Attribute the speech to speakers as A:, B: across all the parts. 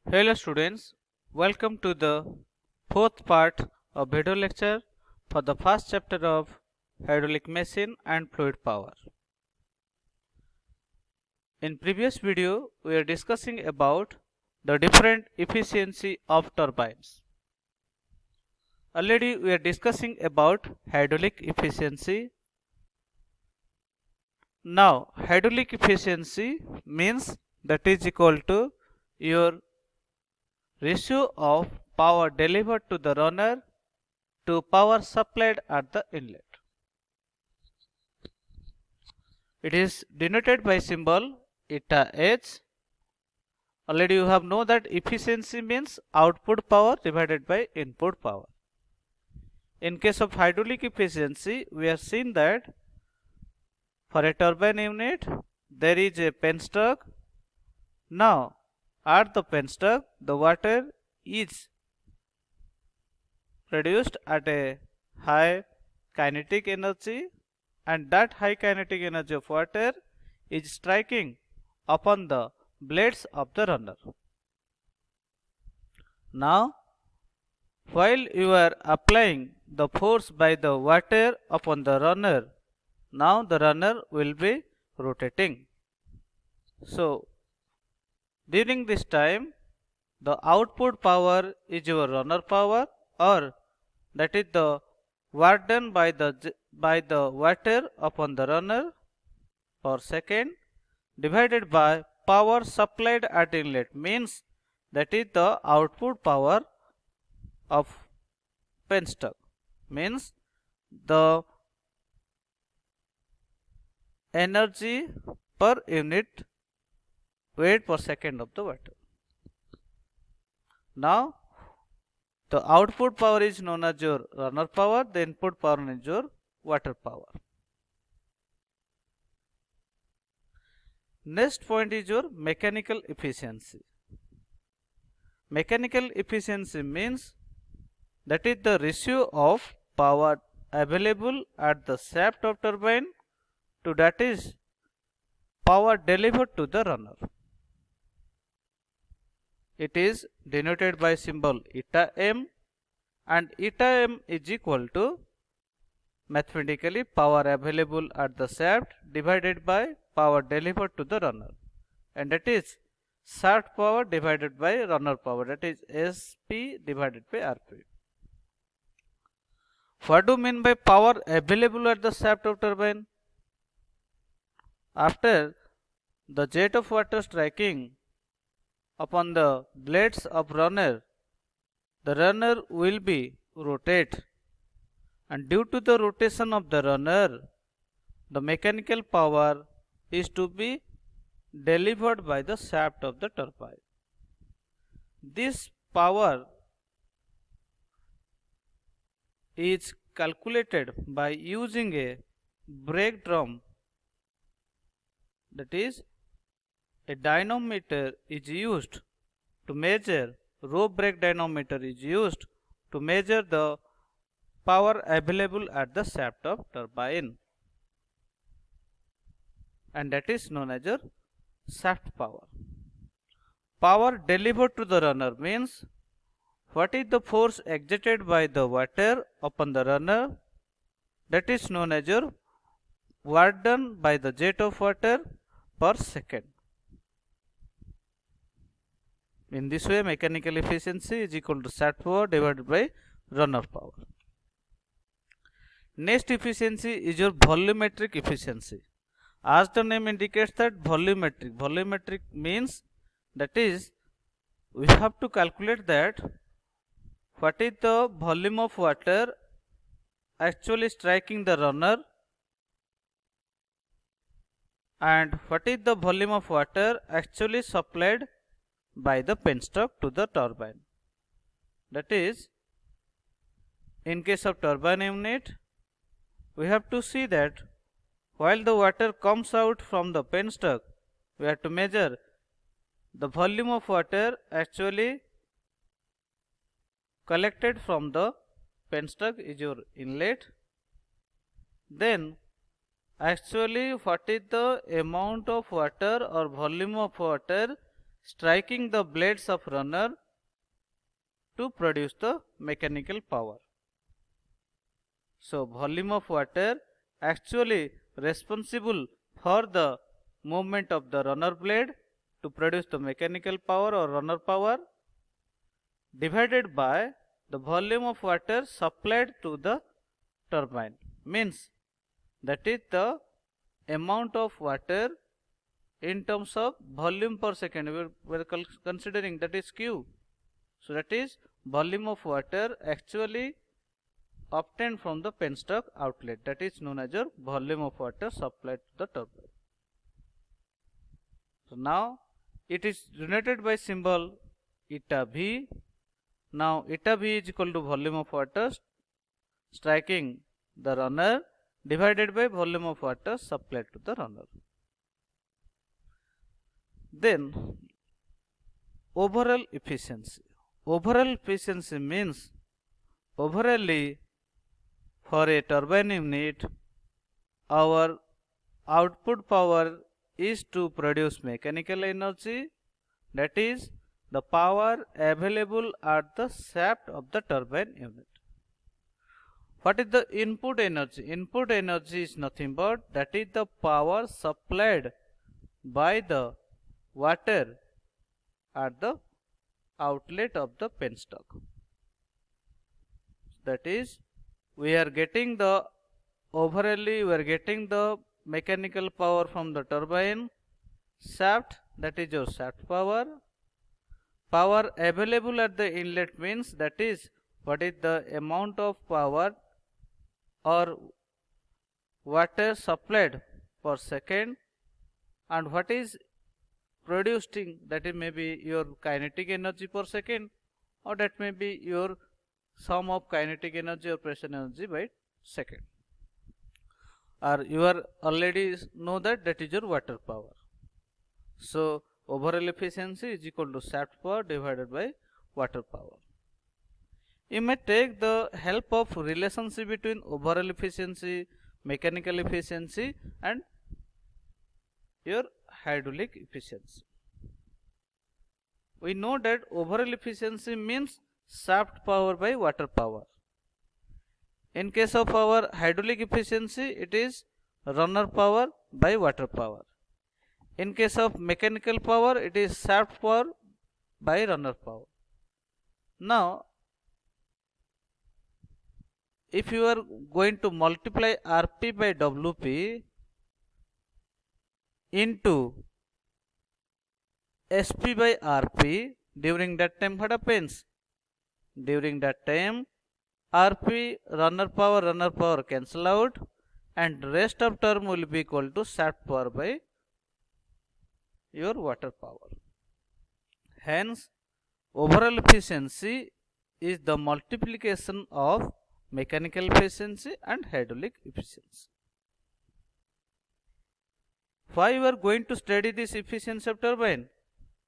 A: Hello students, welcome to the fourth part of video lecture for the first chapter of hydraulic machine and fluid power. In previous video, we are discussing about the different efficiency of turbines. Already we are discussing about hydraulic efficiency. Now hydraulic efficiency means that is equal to your ratio of power delivered to the runner to power supplied at the inlet. It is denoted by symbol eta H. Already you have know that efficiency means output power divided by input power. In case of hydraulic efficiency, we have seen that for a turbine unit there is a penstock. Now at the penstock the water is produced at a high kinetic energy, and that high kinetic energy of water is striking upon the blades of the runner. Now while you are applying the force by the water upon the runner, now the runner will be rotating. So during this time the output power is your runner power, or that is the work done by the water upon the runner per second divided by power supplied at inlet, means that is the output power of penstock, means the energy per unit weight per second of the water. Now the output power is known as your runner power, the input power is your water power. Next point is your mechanical efficiency. Mechanical efficiency means that is the ratio of power available at the shaft of turbine to that is power delivered to the runner. It is denoted by symbol eta m, and eta m is equal to mathematically power available at the shaft divided by power delivered to the runner, and that is shaft power divided by runner power, that is SP divided by RP. What do you mean by power available at the shaft of turbine? After the jet of water striking upon the blades of runner, the runner will be rotate, and due to the rotation of the runner, the mechanical power is to be delivered by the shaft of the turbine. This power is calculated by using a brake drum, that is a dynamometer is used to measure, rope brake dynamometer is used to measure the power available at the shaft of turbine, and that is known as your shaft power. Power delivered to the runner means what is the force exerted by the water upon the runner, that is known as your work done by the jet of water per second. In this way, mechanical efficiency is equal to shaft power divided by runner power. Next efficiency is your volumetric efficiency. As the name indicates that volumetric means that is we have to calculate that what is the volume of water actually striking the runner, and what is the volume of water actually supplied by the penstock to the turbine. That is, in case of turbine unit, we have to see that while the water comes out from the penstock, we have to measure the volume of water actually collected from the penstock is your inlet. Then actually what is the amount of water or volume of water striking the blades of runner to produce the mechanical power. So volume of water actually responsible for the movement of the runner blade to produce the mechanical power or runner power divided by the volume of water supplied to the turbine, means that is the amount of water in terms of volume per second. We are considering that is Q. So that is volume of water actually obtained from the penstock outlet, that is known as your volume of water supplied to the turbine. So now it is denoted by symbol eta V. Now eta V is equal to volume of water striking the runner divided by volume of water supplied to the runner. Then overall efficiency. Overall efficiency means overally for a turbine unit our output power is to produce mechanical energy, that is the power available at the shaft of the turbine unit. What is the input energy? Input energy is nothing but that is the power supplied by the water at the outlet of the penstock. That is, we are getting the overally we are getting the mechanical power from the turbine shaft, that is your shaft power. Power available at the inlet means that is what is the amount of power or water supplied per second, and what is producing, that is maybe your kinetic energy per second, or that may be your sum of kinetic energy or pressure energy by second, or you are already know that that is your water power. So overall efficiency is equal to shaft power divided by water power. You may take the help of relationship between overall efficiency, mechanical efficiency and your hydraulic efficiency. We know that overall efficiency means shaft power by water power. In case of our hydraulic efficiency, it is runner power by water power. In case of mechanical power, it is shaft power by runner power. Now, if you are going to multiply Rp by Wp into Sp by Rp, during that time what happens? During that time Rp runner power cancel out, and rest of term will be equal to shaft power by your water power. Hence overall efficiency is the multiplication of mechanical efficiency and hydraulic efficiency. Why we are going to study this efficiency of turbine?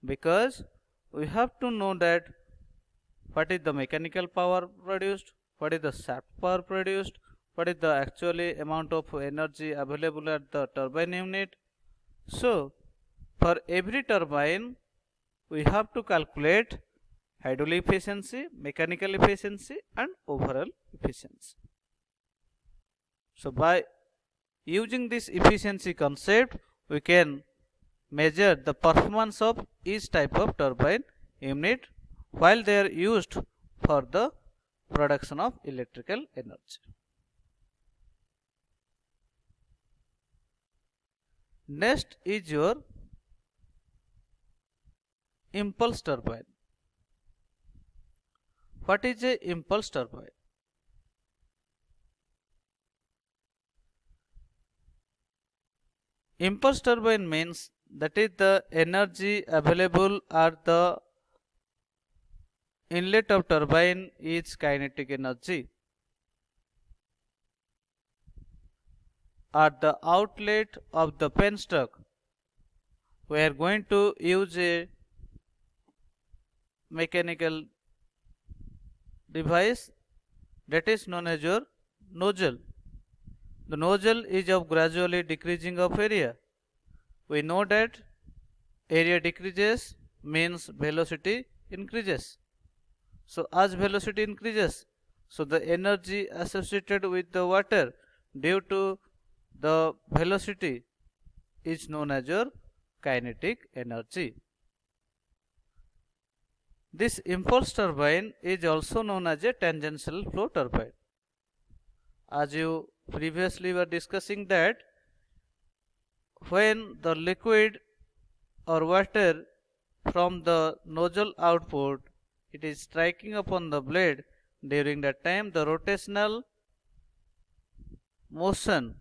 A: Because we have to know that what is the mechanical power produced, what is the shaft power produced, what is the actually amount of energy available at the turbine unit. So for every turbine we have to calculate hydraulic efficiency, mechanical efficiency and overall efficiency. So by using this efficiency concept, we can measure the performance of each type of turbine unit while they are used for the production of electrical energy. Next is your impulse turbine. What is a impulse turbine? Impulse turbine means that is the energy available at the inlet of turbine is kinetic energy. At the outlet of the penstock, we are going to use a mechanical device that is known as your nozzle. The nozzle is of gradually decreasing of area. We know that area decreases means velocity increases. So as velocity increases, so the energy associated with the water due to the velocity is known as your kinetic energy. This impulse turbine is also known as a tangential flow turbine. As you previously were discussing that when the liquid or water from the nozzle output, it is striking upon the blade, during that time the rotational motion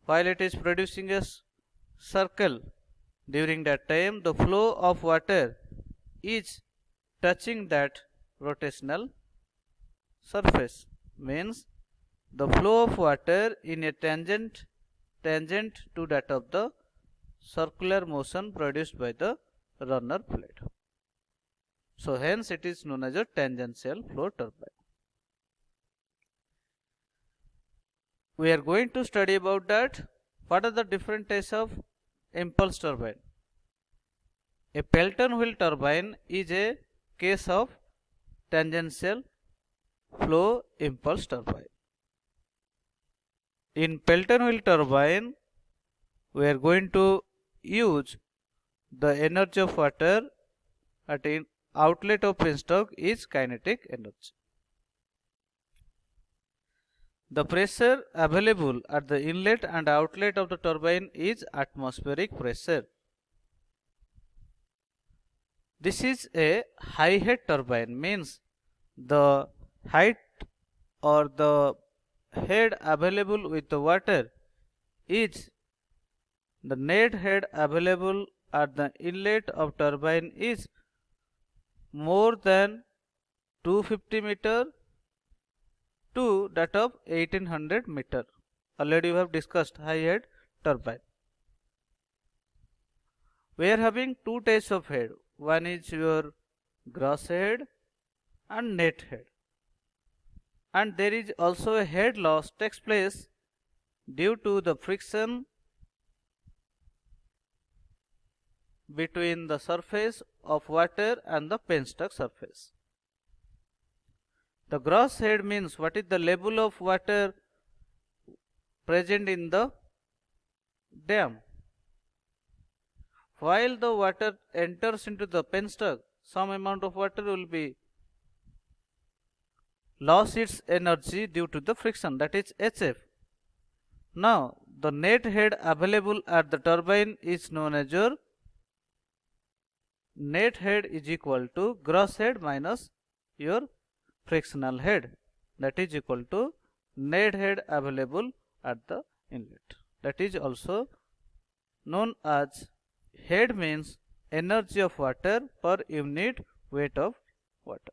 A: while it is producing a circle, during that time the flow of water is touching that rotational surface, means the flow of water in a tangent to that of the circular motion produced by the runner blade. So hence it is known as a tangential flow turbine. We are going to study about that. What are the different types of impulse turbine? A Pelton wheel turbine is a case of tangential flow impulse turbine. In Pelton wheel turbine, we are going to use the energy of water at an outlet of penstock is kinetic energy. The pressure available at the inlet and outlet of the turbine is atmospheric pressure. This is a high head turbine, means the height or the head available with the water is the net head available at the inlet of turbine is more than 250 meter to that of 1800 meter. Already we have discussed high head turbine. We are having two types of head. One is your gross head and net head. And there is also a head loss takes place due to the friction between the surface of water and the penstock surface. The gross head means what is the level of water present in the dam. While the water enters into the penstock, some amount of water will be lost its energy due to the friction, that is HF. Now the net head available at the turbine is known as your net head is equal to gross head minus your frictional head, that is equal to net head available at the inlet. That is also known as head, means energy of water per unit weight of water.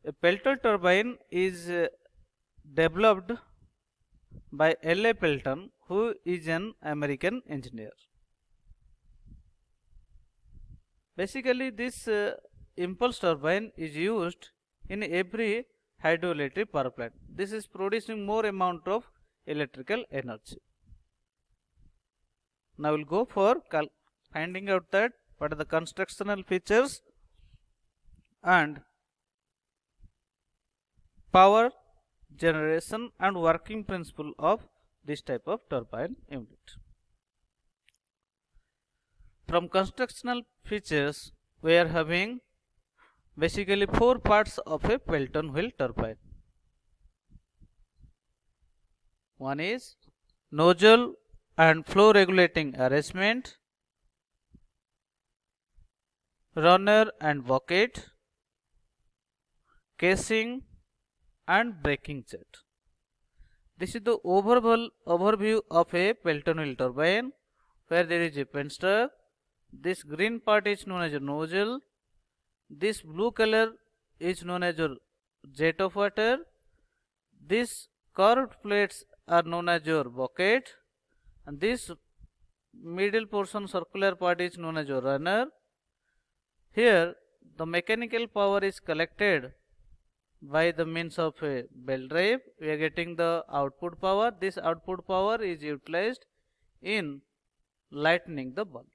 A: A Pelton turbine is developed by L.A. Pelton, who is an American engineer. Basically, this impulse turbine is used in every hydroelectric power plant. This is producing more amount of electrical energy. Now we'll go for finding out that what are the constructional features and power generation and working principle of this type of turbine unit. From constructional features, we are having basically four parts of a Pelton wheel turbine. One is nozzle and flow regulating arrangement, runner and bucket, casing and braking jet. This is the overall overview of a Pelton wheel turbine, where there is a penstock. This green part is known as a nozzle. This blue color is known as your jet of water. These curved plates are known as your bucket, and this middle portion circular part is known as your runner. Here the mechanical power is collected by the means of a belt drive. We are getting the output power. This output power is utilized in lightening the bulb.